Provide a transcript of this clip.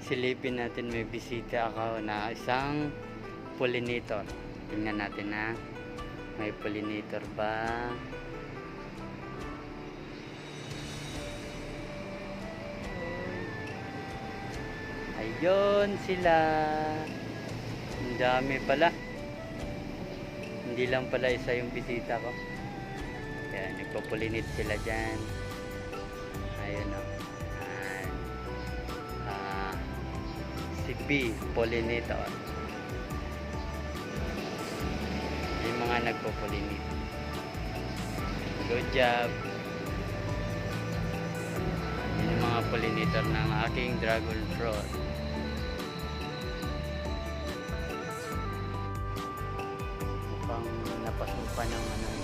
Silipin natin, may bisita ako na isang pollinator. Tingnan natin na may pollinator ba. Ayun sila. Ang dami pala. Hindi lang pala isa yung bisita ko. Kaya nagpo-pollinate sila dyan. Ayun o. Si bee pollinator. Yung mga nagpo-pollinate. Good job. Yun yung mga pollinator ng aking dragon fruit. Mukhang napasukan ng ano.